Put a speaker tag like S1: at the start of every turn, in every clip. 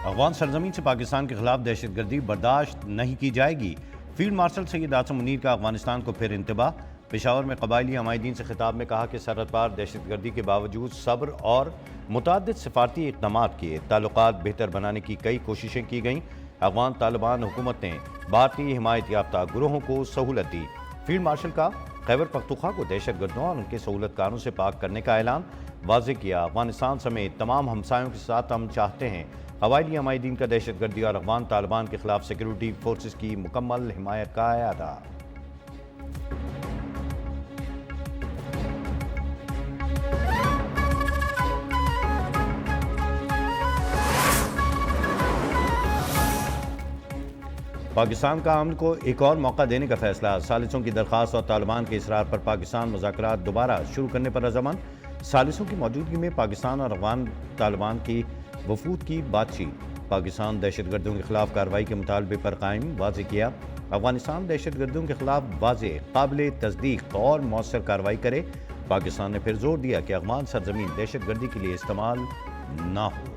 S1: افغان سرزمین سے پاکستان کے خلاف دہشت گردی برداشت نہیں کی جائے گی۔ فیلڈ مارشل سید عاصم منیر کا افغانستان کو پھر انتباہ۔ پشاور میں قبائلی عمائدین سے خطاب میں کہا کہ سرحد پار دہشت گردی کے باوجود صبر اور متعدد سفارتی اقدامات کیے، تعلقات بہتر بنانے کی کئی کوششیں کی گئیں۔ افغان طالبان حکومت نے بھارتی حمایت یافتہ گروہوں کو سہولت دی۔ فیلڈ مارشل کا خیبر پختونخوا کو دہشت گردوں اور ان کے سہولت کاروں سے پاک کرنے کا اعلان، واضح کیا افغانستان سمیت تمام ہمسایوں کے ساتھ ہم چاہتے ہیں قبائلی عمائدین کا دہشت گردی اور افغان طالبان کے خلاف سیکیورٹی فورسز کی مکمل حمایت کا اعادہ۔ پاکستان کا امن کو ایک اور موقع دینے کا فیصلہ، ثالثوں کی درخواست اور طالبان کے اصرار پر پاکستان مذاکرات دوبارہ شروع کرنے پر رضامند۔ ثالثوں کی موجودگی میں پاکستان اور افغان طالبان کی وفود کی بات چیت۔ پاکستان دہشت گردوں کے خلاف کارروائی کے مطالبے پر قائم، واضح کیا افغانستان دہشت گردوں کے خلاف واضح، قابل تصدیق اور مؤثر کارروائی کرے۔ پاکستان نے پھر زور دیا کہ افغان سرزمین دہشت گردی کے لیے استعمال نہ ہو۔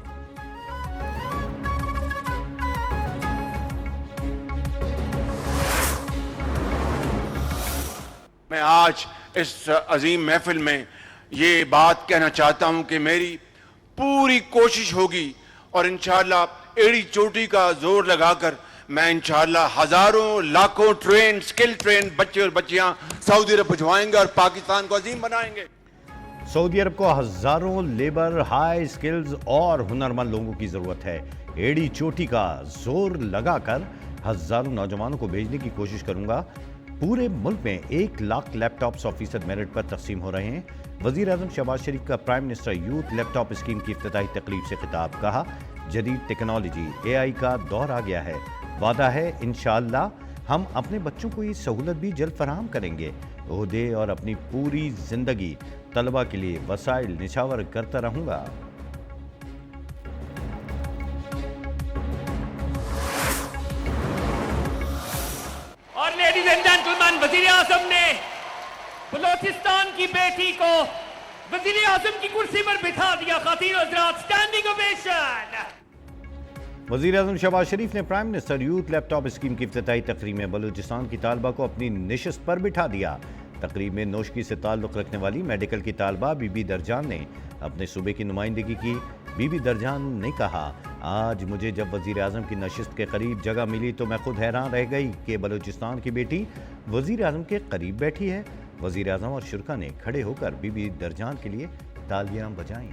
S2: میں آج اس عظیم محفل میں یہ بات کہنا چاہتا ہوں کہ میری پوری کوشش ہوگی اور انشاءاللہ ایڑی چوٹی کا زور لگا کر میں انشاءاللہ ہزاروں لاکھوں سکل ٹرین بچے اور بچیاں سعودی عرب بھجوائیں گے اور پاکستان کو عظیم بنائیں گے۔
S1: سعودی عرب کو ہزاروں لیبر، ہائی سکلز اور ہنرمند لوگوں کی ضرورت ہے۔ ایڑی چوٹی کا زور لگا کر ہزاروں نوجوانوں کو بھیجنے کی کوشش کروں گا۔ پورے ملک میں 1 لاکھ لیپ ٹاپس 100% میرٹ پر تقسیم ہو رہے ہیں۔ وزیر اعظم شہباز شریف کا پرائم منسٹر یوتھ لیپ ٹاپ اسکیم کی افتتاحی تقریب سے خطاب، کہا جدید ٹیکنالوجی AI کا دور آ گیا ہے، وعدہ ہے انشاءاللہ ہم اپنے بچوں کو یہ سہولت بھی جلد فراہم کریں گے۔ عہدے اور اپنی پوری زندگی طلبہ کے لیے وسائل نچھاور کرتا رہوں گا۔
S3: اور لیڈیز اینڈ جینٹلمین، وزیر اعظم نے بلوچستان کی بیٹی کو وزیر اعظم کی کرسی پر بٹھا دیا۔ خواتین و حضرات، اسٹینڈنگ اوویشن۔
S1: وزیر اعظم شہباز شریف نے پرائم منسٹر یوتھ لیپ ٹاپ اسکیم کی افتتاحی تقریب میں بلوچستان کی طالبہ کو اپنی نشست پر بٹھا دیا۔ تقریب میں نوشکی سے تعلق رکھنے والی میڈیکل کی طالبہ بی بی درجان نے اپنے صوبے کی نمائندگی کی۔ بی بی درجان نے کہا، آج مجھے جب وزیر اعظم کی نشست کے قریب جگہ ملی تو میں خود حیران رہ گئی کہ بلوچستان کی بیٹی وزیر اعظم کے قریب بیٹھی ہے۔ وزیر اعظم اور شرکا نے کھڑے ہو کر بی بی درجان کے لیے تالیاں بجائیں۔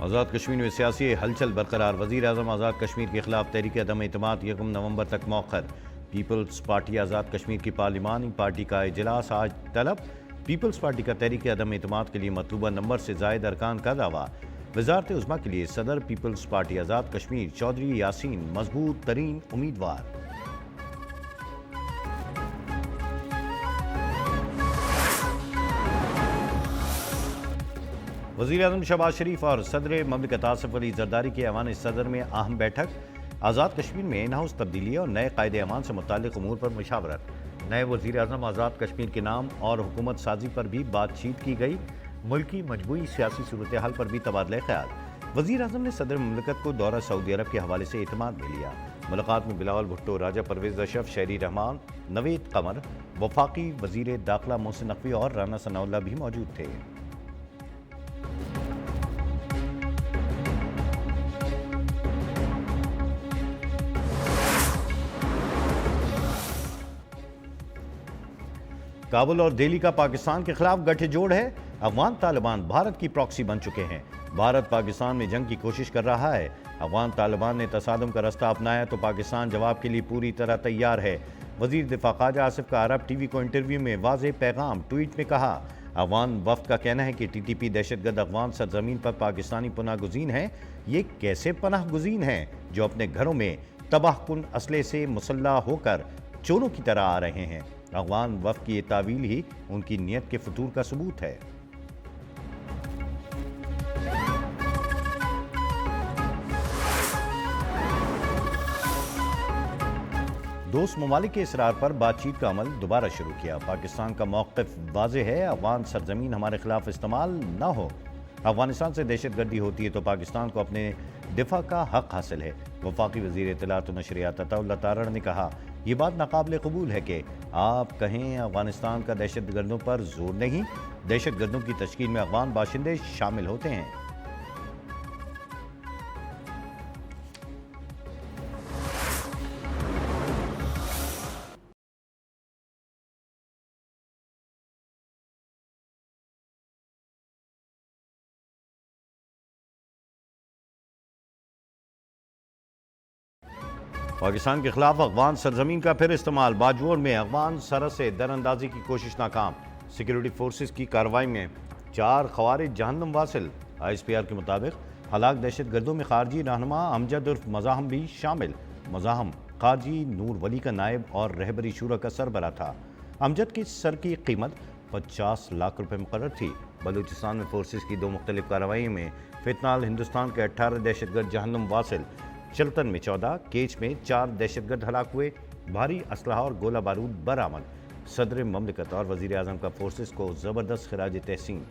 S1: آزاد کشمیر میں سیاسی ہلچل برقرار، وزیر اعظم آزاد کشمیر کے خلاف تحریک عدم اعتماد 1 نومبر تک مؤخر۔ پیپلز پارٹی آزاد کشمیر کی پارلیمانی پارٹی کا اجلاس آج طلب۔ پیپلز پارٹی کا تحریک عدم اعتماد کے لیے مطلوبہ نمبر سے زائد ارکان کا دعویٰ۔ وزارت عظمیٰ کے لیے صدر پیپلز پارٹی آزاد کشمیر چودھری یاسین مضبوط ترین امیدوار۔ وزیر اعظم شہباز شریف اور صدر مملکت آصف علی زرداری کی ایوان صدر میں اہم بیٹھک۔ آزاد کشمیر میں ان ہاؤس تبدیلی اور نئے قائد اعمال سے متعلق امور پر مشاورت۔ نئے وزیر اعظم آزاد کشمیر کے نام اور حکومت سازی پر بھی بات چیت کی گئی۔ ملکی مجموعی سیاسی صورتحال پر بھی تبادلہ خیال۔ وزیر اعظم نے صدر مملکت کو دورہ سعودی عرب کے حوالے سے اعتماد میں لیا۔ ملاقات میں بلاول بھٹو، راجہ پرویز اشرف، شہری رحمان، نوید قمر، وفاقی وزیر داخلہ محسن نقوی اور رانا ثناء اللہ بھی موجود تھے۔ کابل اور دہلی کا پاکستان کے خلاف گٹھ جوڑ ہے۔ افغان طالبان بھارت کی پراکسی بن چکے ہیں۔ بھارت پاکستان میں جنگ کی کوشش کر رہا ہے۔ افغان طالبان نے تصادم کا رستہ اپنایا تو پاکستان جواب کے لیے پوری طرح تیار ہے۔ وزیر دفاع خواجہ آصف کا عرب ٹی وی کو انٹرویو میں واضح پیغام، ٹویٹ میں کہا، افغان وفد کا کہنا ہے کہ TTP دہشت گرد افغان سرزمین پر پاکستانی پناہ گزین ہیں۔ یہ کیسے پناہ گزین ہیں جو اپنے گھروں میں تباہ کن اسلحے سے مسلح ہو کر چوروں کی طرح آ رہے ہیں؟ افغان وفد کی یہ تعویل ہی ان کی نیت کے فتور کا ثبوت ہے۔ دوست ممالک کے اصرار پر بات چیت کا عمل دوبارہ شروع کیا۔ پاکستان کا موقف واضح ہے، افغان سرزمین ہمارے خلاف استعمال نہ ہو۔ افغانستان سے دہشت گردی ہوتی ہے تو پاکستان کو اپنے دفاع کا حق حاصل ہے۔ وفاقی وزیر اطلاعات و نشریات عطا اللہ تارڑ نے کہا، یہ بات ناقابل قبول ہے کہ آپ کہیں افغانستان کا دہشت گردوں پر زور نہیں، دہشت گردوں کی تشکیل میں افغان باشندے شامل ہوتے ہیں۔ پاکستان کے خلاف افغان سرزمین کا پھر استعمال، باجوڑ میں افغان سرحد سے در اندازی کی کوشش ناکام۔ سیکیورٹی فورسز کی کارروائی میں 4 خوارج جہنم واصل۔ ISPR کے مطابق ہلاک دہشت گردوں میں خارجی رہنما امجد عرف مزاحم بھی شامل۔ مزاحم قاضی نور ولی کا نائب اور رہبری شورا کا سربراہ تھا۔ امجد کی سر کی قیمت 50 لاکھ روپے مقرر تھی۔ بلوچستان میں فورسز کی 2 مختلف کارروائیوں میں فیتنال ہندوستان کے 18 دہشت گرد جہنم واصل، چلتن میں 14، کیچ میں 4 دہشت گرد ہلاک ہوئے۔ بھاری اسلحہ اور گولہ بارود برآمد۔ صدر مملکت اور وزیر اعظم کا فورسز کو زبردست خراج تحسین۔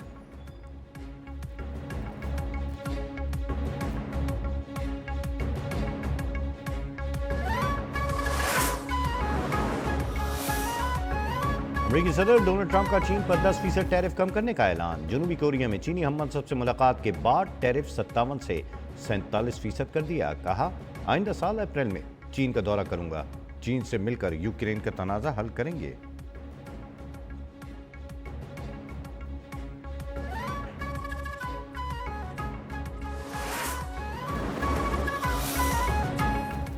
S1: امریکی صدر ڈونلڈ ٹرمپ کا چین پر 10% ٹیرف کم کرنے کا اعلان۔ جنوبی کوریا میں چینی ہم منصب سے ملاقات کے بعد ٹیرف 57 سے 47% کر دیا۔ کہا، آئندہ سال اپریل میں چین کا دورہ کروں گا، چین سے مل کر یوکرین کا تنازع حل کریں گے۔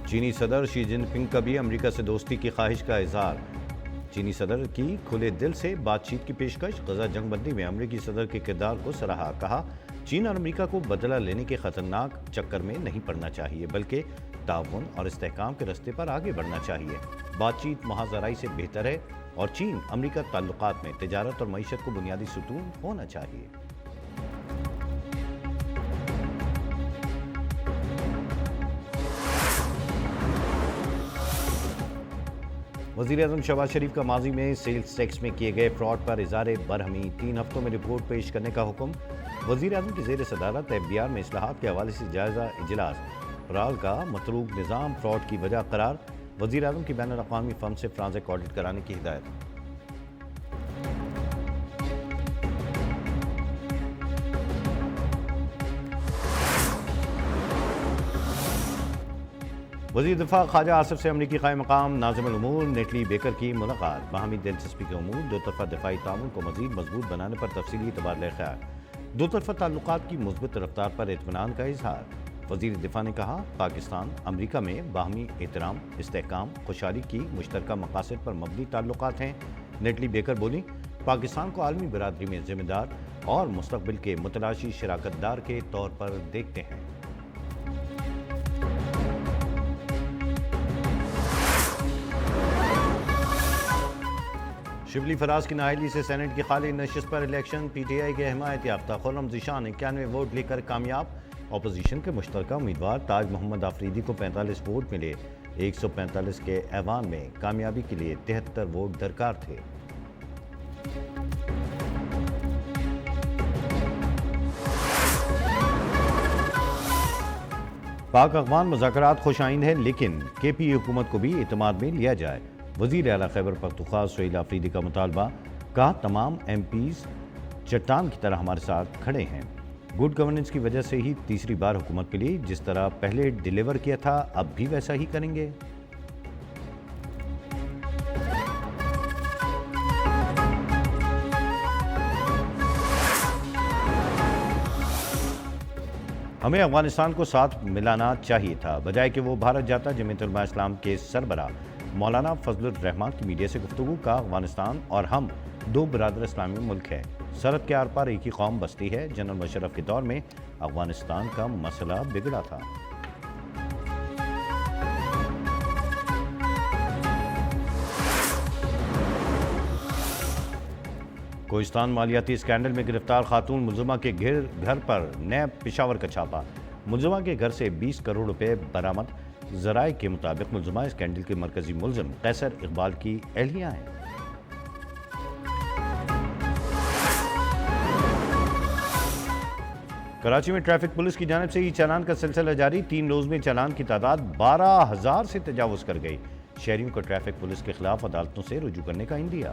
S1: چینی صدر شی جن پنگ کا بھی امریکہ سے دوستی کی خواہش کا اظہار۔ چینی صدر کی کھلے دل سے بات چیت کی پیشکش۔ غزہ جنگ بندی میں امریکی صدر کے کردار کو سراہا۔ کہا، چین اور امریکہ کو بدلہ لینے کے خطرناک چکر میں نہیں پڑنا چاہیے، بلکہ تعاون اور استحکام کے راستے پر آگے بڑھنا چاہیے۔ بات چیت محض آرائی سے بہتر ہے اور چین امریکہ تعلقات میں تجارت اور معیشت کو بنیادی ستون ہونا چاہیے۔ وزیر اعظم شہباز شریف کا ماضی میں سیلز ٹیکس میں کیے گئے فراڈ پر اظہار برہمی، 3 ہفتوں میں رپورٹ پیش کرنے کا حکم۔ وزیر اعظم کی زیر صدارت FBR میں اصلاحات کے حوالے سے جائزہ اجلاس۔ پرال کا متروک نظام فراڈ کی وجہ قرار۔ وزیر اعظم کی بین الاقوامی فرم سے فرانزک آڈٹ کرانے کی ہدایت۔ وزیر دفاع خواجہ آصف سے امریکی قائم مقام ناظم الامور نیٹلی بیکر کی ملاقات۔ باہمی دلچسپی کے امور، دو طرفہ دفاعی تعاون کو مزید مضبوط بنانے پر تفصیلی تبادلہ خیال۔ دو طرفہ تعلقات کی مثبت رفتار پر اطمینان کا اظہار۔ وزیر دفاع نے کہا، پاکستان امریکہ میں باہمی احترام، استحکام، خوشحالی کی مشترکہ مقاصد پر مبنی تعلقات ہیں۔ نیٹلی بیکر بولی، پاکستان کو عالمی برادری میں ذمہ دار اور مستقبل کے متلاشی شراکت دار کے طور پر دیکھتے ہیں۔ شبلی فراز کی نااہلی سے سینٹ کی خالی نشست پر الیکشن، PTI کے حمایت یافتہ خرم ذیشان 91 ووٹ لے کر کامیاب۔ اپوزیشن کے مشترکہ امیدوار تاج محمد آفریدی کو 45 ووٹ ملے۔ 145 کے ایوان میں کامیابی کے لیے 73 ووٹ درکار تھے۔ پاک افغان مذاکرات خوش آئند ہیں، لیکن KPA حکومت کو بھی اعتماد میں لیا جائے۔ وزیر اعلیٰ خیبر پختونخوا سہیل آفریدی کا مطالبہ۔ کہا، تمام MPs چٹان کی طرح ہمارے ساتھ کھڑے ہیں۔ گڈ گورننس کی وجہ سے ہی تیسری بار حکومت کے لیے جس طرح پہلے ڈیلیور کیا تھا اب بھی ویسا ہی کریں گے۔ ہمیں افغانستان کو ساتھ ملانا چاہیے تھا، بجائے کہ وہ بھارت جاتا۔ جمعیت علماء اسلام کے سربراہ مولانا فضل الرحمان کی میڈیا سے گفتگو۔ کا افغانستان اور ہم 2 برادر اسلامی ملک ہیں، سرحد کے آر پار ایک ہی قوم بستی ہے۔ جنرل مشرف کے دور میں افغانستان کا مسئلہ بگڑا تھا۔ کوہستان مالیاتی اسکینڈل میں گرفتار خاتون ملزمہ کے گھر پر نیب پشاور کا چھاپا۔ ملزمہ کے گھر سے 20 کروڑ روپے برآمد۔ ذرائع کے مطابق ملزمہ اسکینڈل کے مرکزی ملزم قیصر اقبال کی اہلیہ ہیں۔ کراچی میں ٹریفک پولیس کی جانب سے ای چالان کا سلسلہ جاری، 3 روز میں چالان کی تعداد 12,000 سے تجاوز کر گئی۔ شہریوں کو ٹریفک پولیس کے خلاف عدالتوں سے رجوع کرنے کا عندیہ۔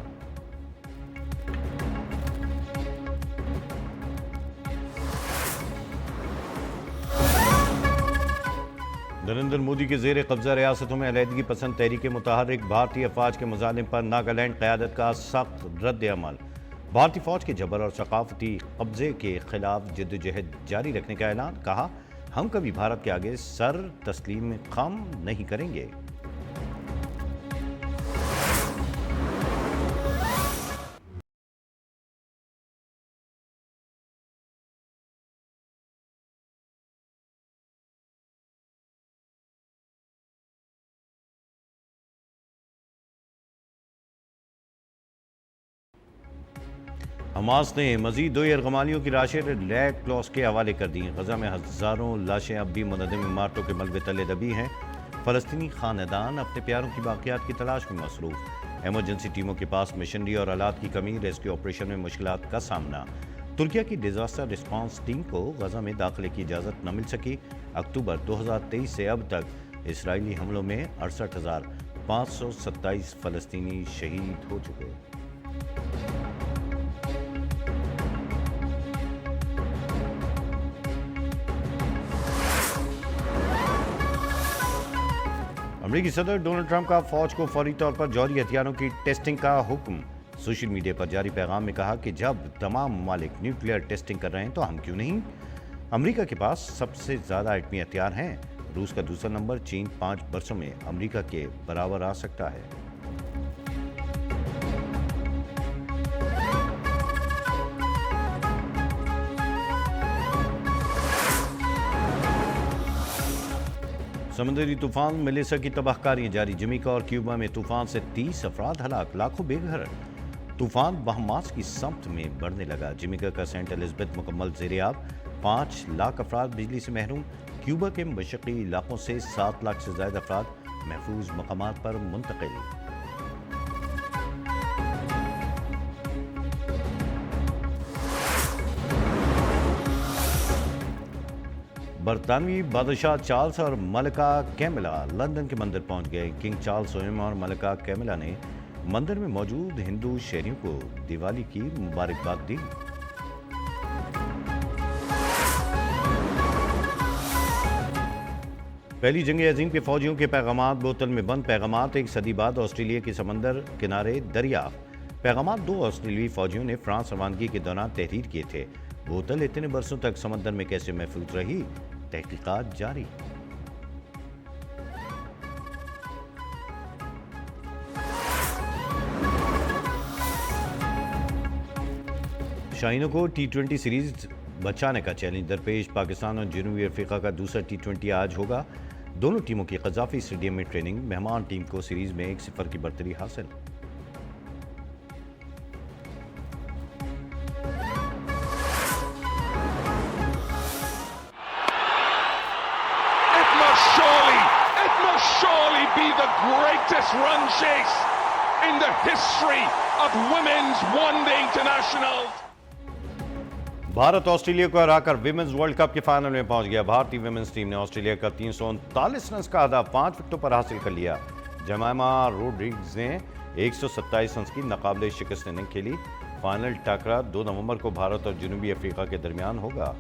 S1: نریندر مودی کے زیر قبضہ ریاستوں میں علیحدگی پسند تحریک متحرک، بھارتی افواج کے مظالم پر ناگالینڈ قیادت کا سخت رد عمل۔ بھارتی فوج کے جبر اور ثقافتی قبضے کے خلاف جدوجہد جاری رکھنے کا اعلان، کہا ہم کبھی بھارت کے آگے سر تسلیم خم نہیں کریں گے۔ حماس نے مزید 2 یرغمالیوں کی لاشیں ریڈ کراس کے حوالے کر دی۔ غزہ میں ہزاروں لاشیں اب بھی منہدم عمارتوں کے ملبے تلے دبی ہیں۔ فلسطینی خاندان اپنے پیاروں کی باقیات کی تلاش میں مصروف۔ ایمرجنسی ٹیموں کے پاس مشنری اور آلات کی کمی، ریسکیو آپریشن میں مشکلات کا سامنا۔ ترکیہ کی ڈیزاسٹر رسپانس ٹیم کو غزہ میں داخلے کی اجازت نہ مل سکی۔ اکتوبر 2023 سے اب تک اسرائیلی حملوں میں 68,527 فلسطینی شہید ہو چکے۔ امریکی صدر ڈونلڈ ٹرمپ کا فوج کو فوری طور پر جوہری ہتھیاروں کی ٹیسٹنگ کا حکم۔ سوشل میڈیا پر جاری پیغام میں کہا کہ جب تمام ممالک نیوکلیئر ٹیسٹنگ کر رہے ہیں تو ہم کیوں نہیں؟ امریکہ کے پاس سب سے زیادہ ایٹمی ہتھیار ہیں۔ روس کا دوسرا نمبر، چین 5 برسوں میں امریکہ کے برابر آ سکتا ہے۔ سمندری طوفان میلیسا کی تباہ کاریاں جاری، جمیکا اور کیوبا میں طوفان سے 30 افراد ہلاک، لاکھوں بے گھر۔ طوفان بہاماس کی سمت میں بڑھنے لگا، جمیکا کا سینٹ الزبتھ مکمل زیر آب، 5 لاکھ افراد بجلی سے محروم۔ کیوبا کے مشرقی علاقوں سے 7 لاکھ سے زائد افراد محفوظ مقامات پر منتقل۔ برطانوی بادشاہ چارلس اور ملکہ کیملا لندن کے مندر پہنچ گئے۔ کنگ چارلس ویں اور ملکہ کیملا نے مندر میں موجود ہندو شہریوں کو دیوالی کی مبارکباد دی۔ پہلی جنگ عظیم کے فوجیوں کے پیغامات بوتل میں بند، پیغامات 1 صدی بعد آسٹریلیا کے سمندر کنارے دریافت۔ پیغامات 2 آسٹریلوی فوجیوں نے فرانس روانگی کے دوران تحریر کیے تھے۔ بوتل اتنے برسوں تک سمندر میں کیسے محفوظ رہی؟ تحقیقات جاری۔ شاہینوں کو T20 سیریز بچانے کا چیلنج درپیش، پاکستان اور جنوبی افریقہ کا دوسرا T20 آج ہوگا۔ دونوں ٹیموں کی قذافی اسٹیڈیم میں ٹریننگ، مہمان ٹیم کو سیریز میں 1-0 کی برتری حاصل۔
S4: Surely be the greatest run chase in the history of women's one-day internationals.
S1: Bharat Australia کو ہرا کر ویمنز ورلڈ کپ کے فائنل میں پہنچ گیا۔ بھارتی ویمنز ٹیم نے آسٹریلیا کا 339 رنز کا ہدف 5 وکٹوں پر حاصل کر لیا۔ جمائما روڈریگز نے 127 رنز کی ناقابل شکست اننگ کھیلی۔ فائنل ٹاکرا 2 نومبر کو بھارت اور جنوبی افریقہ کے درمیان ہوگا۔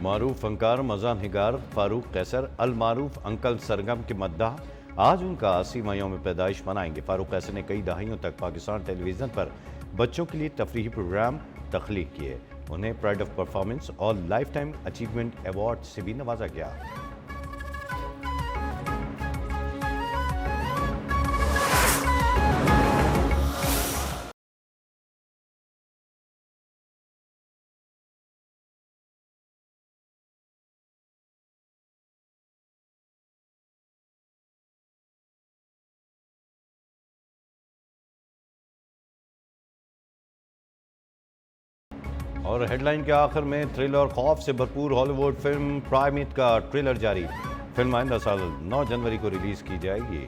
S1: معروف فنکار مزاح نگار فاروق قیصر المعروف انکل سرگم کے مداح آج ان کا 80واں یوم پیدائش منائیں گے۔ فاروق قیصر نے کئی دہائیوں تک پاکستان ٹیلی ویژن پر بچوں کے لیے تفریحی پروگرام تخلیق کیے۔ انہیں پرائڈ آف پرفارمنس اور لائف ٹائم اچیومنٹ ایوارڈ سے بھی نوازا گیا۔ اور ہیڈ لائن کے آخر میں تھرل اور خوف سے بھرپور ہالی ووڈ فلم پرائمیٹ کا ٹریلر جاری. فلم آئندہ سال 9 جنوری کو ریلیز کی جائے گی.